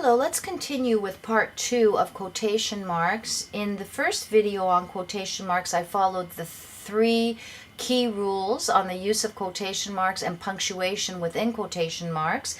Hello, let's continue with part 2 of quotation marks. In the first video on quotation marks, I followed the 3 key rules on the use of quotation marks and punctuation within quotation marks.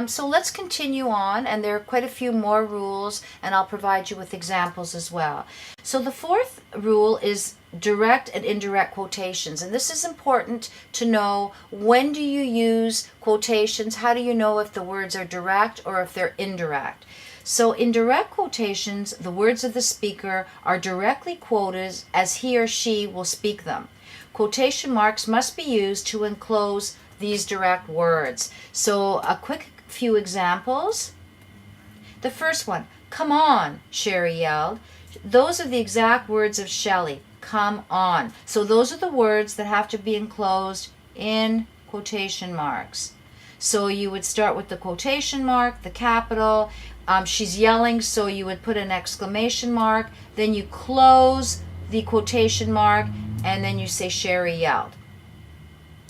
So let's continue on, and there are quite a few more rules, and I'll provide you with examples as well. So the fourth rule is direct and indirect quotations, and this is important to know. When do you use quotations? How do you know if the words are direct or if they're indirect? So in direct quotations, the words of the speaker are directly quoted as he or she will speak them. Quotation marks must be used to enclose these direct words. So a quick few examples. The first one, "Come on," Sherry yelled. Those are the exact words of Shelley. Come on. So those are the words that have to be enclosed in quotation marks. So you would start with the quotation mark, the capital. She's yelling, so you would put an exclamation mark. Then you close the quotation mark, and then you say Sherry yelled.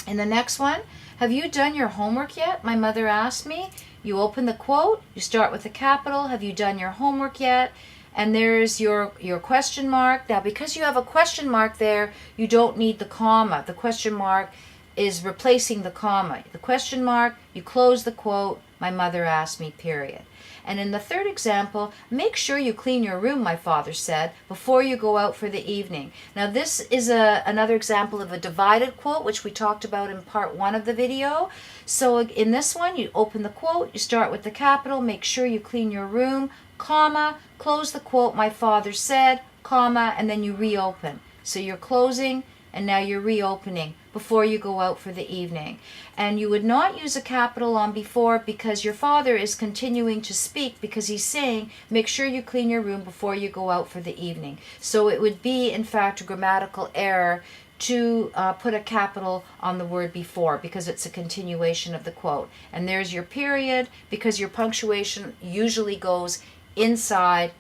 And the next one, "Have you done your homework yet?" my mother asked me. You open the quote, you start with the capital, "Have you done your homework yet?" And there's your question mark. Now, because you have a question mark there, you don't need the comma. The question mark is replacing the comma. The question mark, you close the quote, "My mother asked me," period. And in the third example, "Make sure you clean your room," my father said, "before you go out for the evening." Now this is another example of a divided quote, which we talked about in part 1 of the video. So in this one, you open the quote, you start with the capital, "Make sure you clean your room," comma, close the quote, "My father said," comma, and then you reopen. So you're closing, and now you're reopening before you go out for the evening. And you would not use a capital on before, because your father is continuing to speak, because he's saying, "Make sure you clean your room before you go out for the evening." So it would be, in fact, a grammatical error to put a capital on the word before, because it's a continuation of the quote. And there's your period, because your punctuation usually goes inside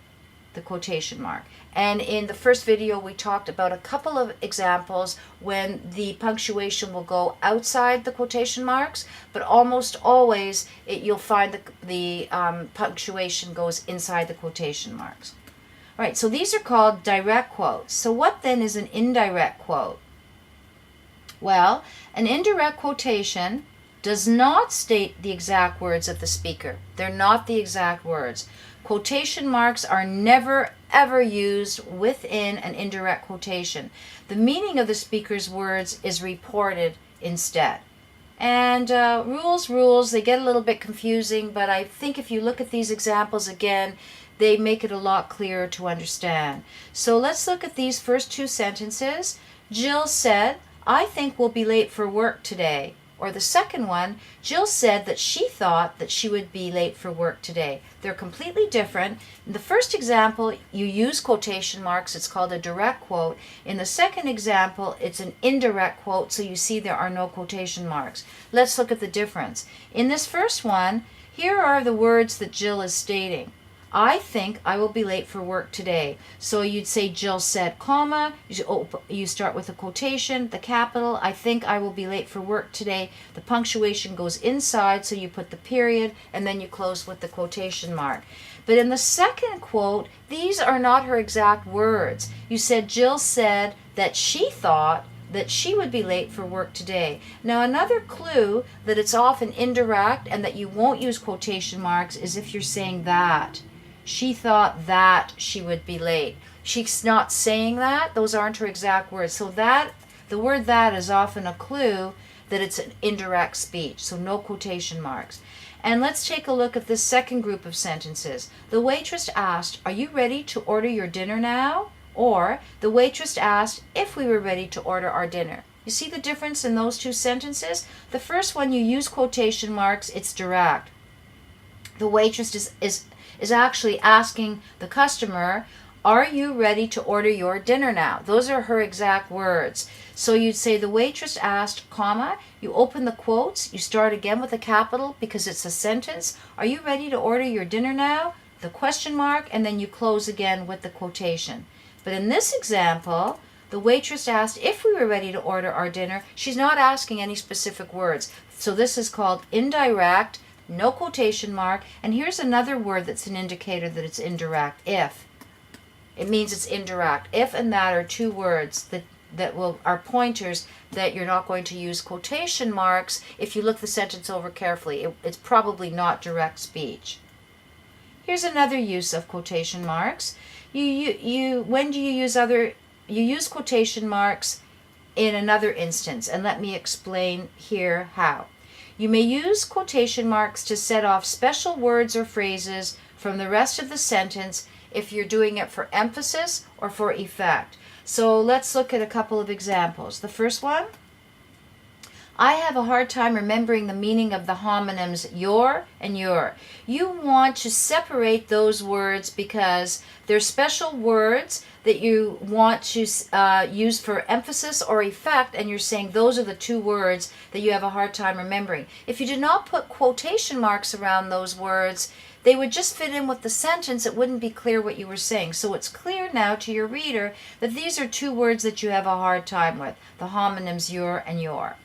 the quotation mark. And in the first video, we talked about a couple of examples when the punctuation will go outside the quotation marks, but almost always you'll find the punctuation goes inside the quotation marks. All right, so these are called direct quotes. So what then is an indirect quote? Well, an indirect quotation does not state the exact words of the speaker. They're not the exact words. Quotation marks are never ever used within an indirect quotation. The meaning of the speaker's words is reported instead. And rules, they get a little bit confusing, but I think if you look at these examples again, they make it a lot clearer to understand. So let's look at these first 2 sentences. Jill said, "I think we'll be late for work today." Or the second one, Jill said that she thought that she would be late for work today. They're completely different. In the first example, you use quotation marks. It's called a direct quote. In the second example, it's an indirect quote, so you see there are no quotation marks. Let's look at the difference. In this first one, here are the words that Jill is stating. "I think I will be late for work today." So you'd say Jill said, comma, you start with a quotation, the capital, "I think I will be late for work today." The punctuation goes inside, so you put the period, and then you close with the quotation mark. But in the second quote, these are not her exact words. You said Jill said that she thought that she would be late for work today. Now, another clue that it's often indirect and that you won't use quotation marks is if you're saying that. She thought that she would be late. She's not saying that. Those aren't her exact words. So that, the word "that" is often a clue that it's an indirect speech. So no quotation marks. And let's take a look at this second group of sentences. The waitress asked, "Are you ready to order your dinner now?" Or the waitress asked if we were ready to order our dinner. You see the difference in those 2 sentences? The first one, you use quotation marks, it's direct. The waitress is actually asking the customer, "Are you ready to order your dinner now?" Those are her exact words. So you'd say the waitress asked, comma, you open the quotes, you start again with a capital because it's a sentence. "Are you ready to order your dinner now?" The question mark, and then you close again with the quotation. But in this example, the waitress asked if we were ready to order our dinner. She's not asking any specific words. So this is called indirect no quotation mark. And here's another word that's an indicator that it's indirect, if. It means it's indirect. If and that are two words that are pointers that you're not going to use quotation marks. If you look the sentence over carefully, it's probably not direct speech. Here's another use of quotation marks. When do you use you use quotation marks in another instance, and let me explain here how. You may use quotation marks to set off special words or phrases from the rest of the sentence if you're doing it for emphasis or for effect. So let's look at a couple of examples. The first one, I have a hard time remembering the meaning of the homonyms your and your. You want to separate those words because they're special words that you want to use for emphasis or effect, and you're saying those are the two words that you have a hard time remembering. If you did not put quotation marks around those words, they would just fit in with the sentence. It wouldn't be clear what you were saying. So it's clear now to your reader that these are two words that you have a hard time with, the homonyms your and your.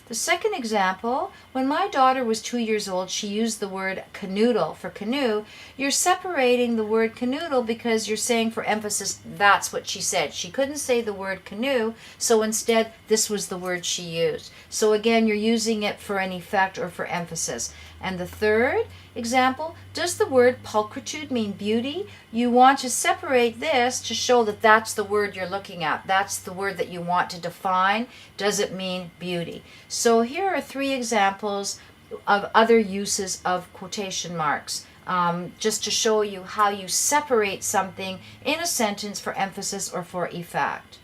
The second example, when my daughter was 2 years old, she used the word canoodle for canoe. You're separating the word canoodle because you're saying for emphasis, that's what she said. She couldn't say the word canoe, so instead this was the word she used. So again, you're using it for an effect or for emphasis. And the third example, does the word pulchritude mean beauty? You want to separate this to show that that's the word you're looking at. That's the word that you want to define. Does it mean beauty? So here are three examples of other uses of quotation marks, just to show you how you separate something in a sentence for emphasis or for effect.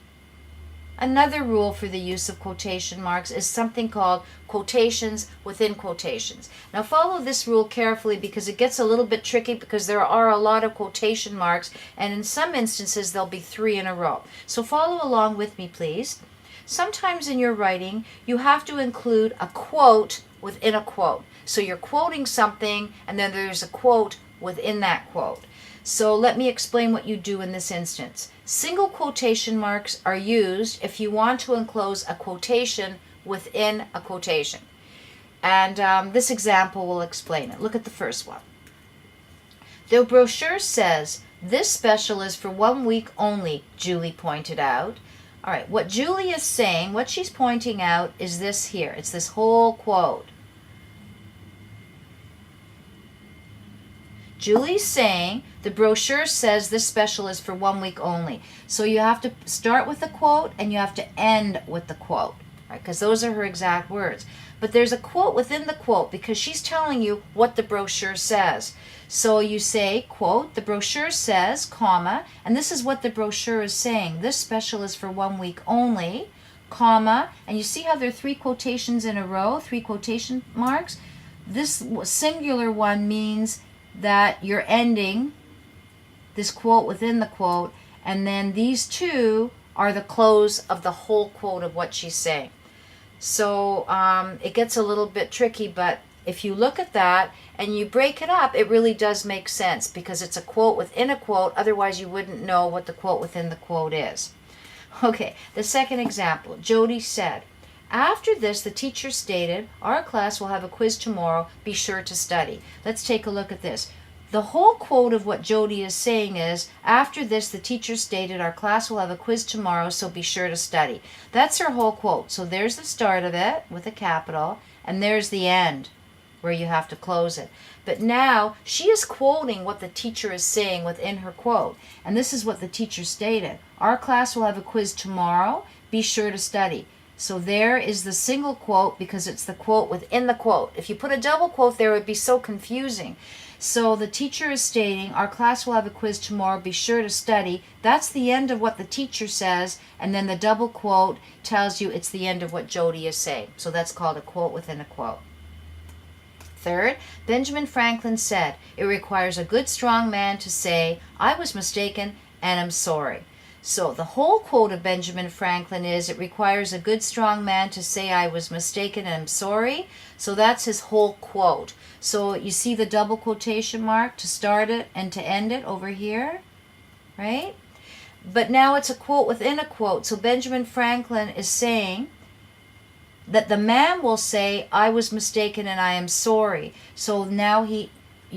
Another rule for the use of quotation marks is something called quotations within quotations. Now follow this rule carefully because it gets a little bit tricky because there are a lot of quotation marks, and in some instances there'll be 3 in a row. So follow along with me, please. Sometimes in your writing you have to include a quote within a quote. So you're quoting something and then there's a quote within that quote. So let me explain what you do in this instance. Single quotation marks are used if you want to enclose a quotation within a quotation. And this example will explain it. Look at the first one. The brochure says, "This special is for 1 week only," Julie pointed out. All right, what Julie is saying, what she's pointing out is this here. It's this whole quote. Julie's saying the brochure says this special is for 1 week only. So you have to start with the quote and you have to end with the quote, right? Because those are her exact words. But there's a quote within the quote because she's telling you what the brochure says. So you say, quote, "The brochure says, comma," and this is what the brochure is saying. This special is for 1 week only, comma, and you see how there are 3 quotations in a row, 3 quotation marks? This singular one means that you're ending this quote within the quote, and then these 2 are the close of the whole quote of what she's saying. So it gets a little bit tricky, but if you look at that and you break it up, it really does make sense because it's a quote within a quote. Otherwise, you wouldn't know what the quote within the quote is. Okay, the second example, Jody said, "After this, the teacher stated, our class will have a quiz tomorrow. Be sure to study." Let's take a look at this. The whole quote of what Jody is saying is, after this, the teacher stated, our class will have a quiz tomorrow, so be sure to study. That's her whole quote. So there's the start of it with a capital, and there's the end where you have to close it. But now she is quoting what the teacher is saying within her quote. And this is what the teacher stated. Our class will have a quiz tomorrow. Be sure to study. So there is the single quote because it's the quote within the quote. If you put a double quote there, it would be so confusing. So the teacher is stating, our class will have a quiz tomorrow, be sure to study. That's the end of what the teacher says, and then the double quote tells you it's the end of what Jody is saying. So that's called a quote within a quote. Third, Benjamin Franklin said, it requires a good strong man to say, I was mistaken and I'm sorry. So the whole quote of Benjamin Franklin is, it requires a good strong man to say I was mistaken and I'm sorry. So that's his whole quote. So you see the double quotation mark to start it and to end it over here, right? But now it's a quote within a quote. So Benjamin Franklin is saying, that the man will say, I was mistaken and I am sorry. So now you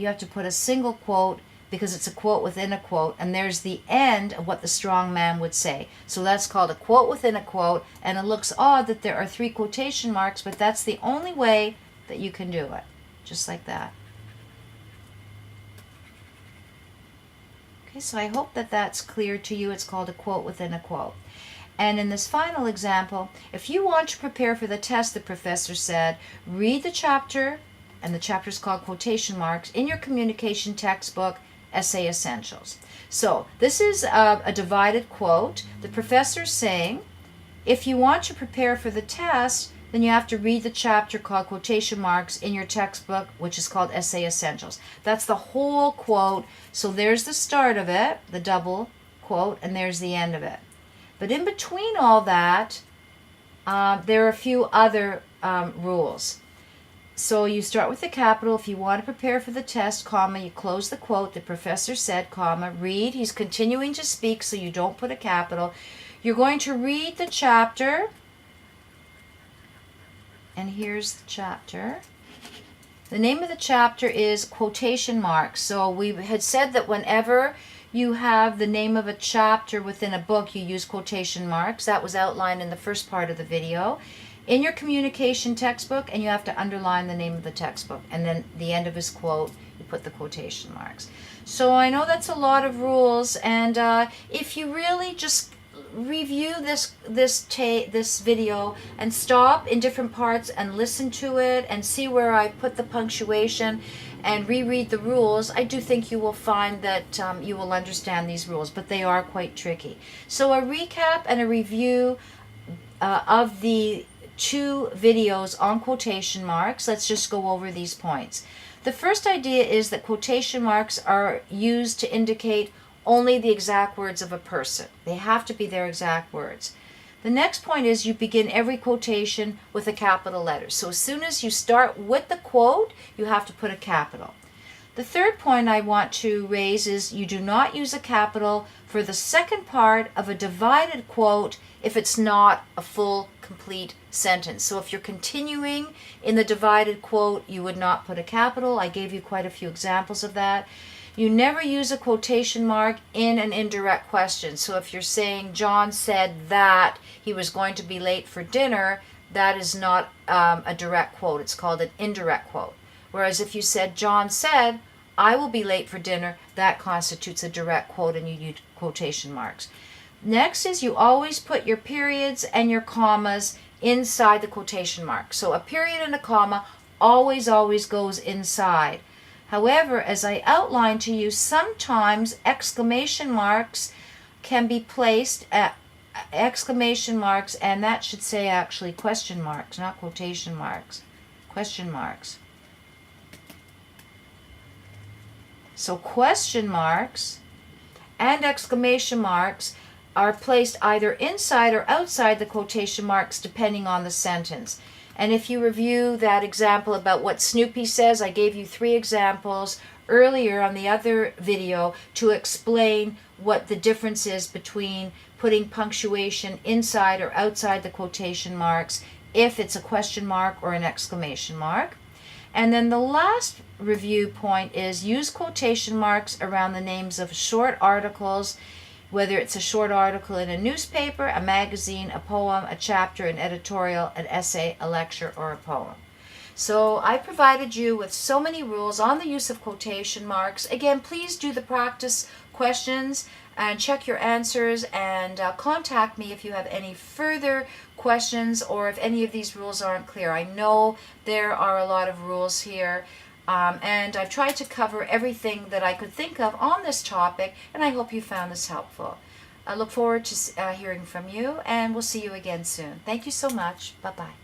have to put a single quote because it's a quote within a quote, and there's the end of what the strong man would say. So that's called a quote within a quote, and it looks odd that there are 3 quotation marks, but that's the only way that you can do it. Just like that. Okay, so I hope that that's clear to you. It's called a quote within a quote. And in this final example, if you want to prepare for the test, the professor said, read the chapter, and the chapter is called Quotation Marks, in your communication textbook, Essay Essentials. So this is a divided quote. The professor's saying, if you want to prepare for the test, then you have to read the chapter called Quotation Marks in your textbook, which is called Essay Essentials. That's the whole quote. So there's the start of it, the double quote, and there's the end of it. But in between all that, there are a few other rules. So you start with the capital. If you want to prepare for the test, comma, you close the quote. The professor said, comma, read. He's continuing to speak, so you don't put a capital. You're going to read the chapter. And here's the chapter. The name of the chapter is Quotation Marks. So we had said that whenever you have the name of a chapter within a book, you use quotation marks. That was outlined in the first part of the video. In your communication textbook, and you have to underline the name of the textbook, and then the end of his quote, you put the quotation marks. So I know that's a lot of rules, and if you really just review this video and stop in different parts and listen to it and see where I put the punctuation and reread the rules, I do think you will find that you will understand these rules, but they are quite tricky. So a recap and a review of the 2 videos on quotation marks. Let's just go over these points. The first idea is that quotation marks are used to indicate only the exact words of a person. They have to be their exact words. The next point is you begin every quotation with a capital letter. So as soon as you start with the quote, you have to put a capital. The third point I want to raise is you do not use a capital for the second part of a divided quote if it's not a full, complete sentence. So if you're continuing in the divided quote, you would not put a capital. I gave you quite a few examples of that. You never use a quotation mark in an indirect question. So if you're saying John said that he was going to be late for dinner, that is not a direct quote. It's called an indirect quote. Whereas if you said John said, I will be late for dinner, that constitutes a direct quote, and you use quotation marks. Next is you always put your periods and your commas inside the quotation mark. So a period and a comma always goes inside. However, as I outlined to you, sometimes exclamation marks can be placed at exclamation marks, and that should say actually question marks, not quotation marks. Question marks. So question marks and exclamation marks are placed either inside or outside the quotation marks depending on the sentence. And if you review that example about what Snoopy says, I gave you 3 examples earlier on the other video to explain what the difference is between putting punctuation inside or outside the quotation marks if it's a question mark or an exclamation mark. And then the last review point is use quotation marks around the names of short articles, whether it's a short article in a newspaper, a magazine, a poem, a chapter, an editorial, an essay, a lecture, or a poem. So I provided you with so many rules on the use of quotation marks. Again, please do the practice questions and check your answers, and contact me if you have any further questions or if any of these rules aren't clear. I know there are a lot of rules here, and I've tried to cover everything that I could think of on this topic, and I hope you found this helpful. I look forward to hearing from you, and we'll see you again soon. Thank you so much. Bye-bye.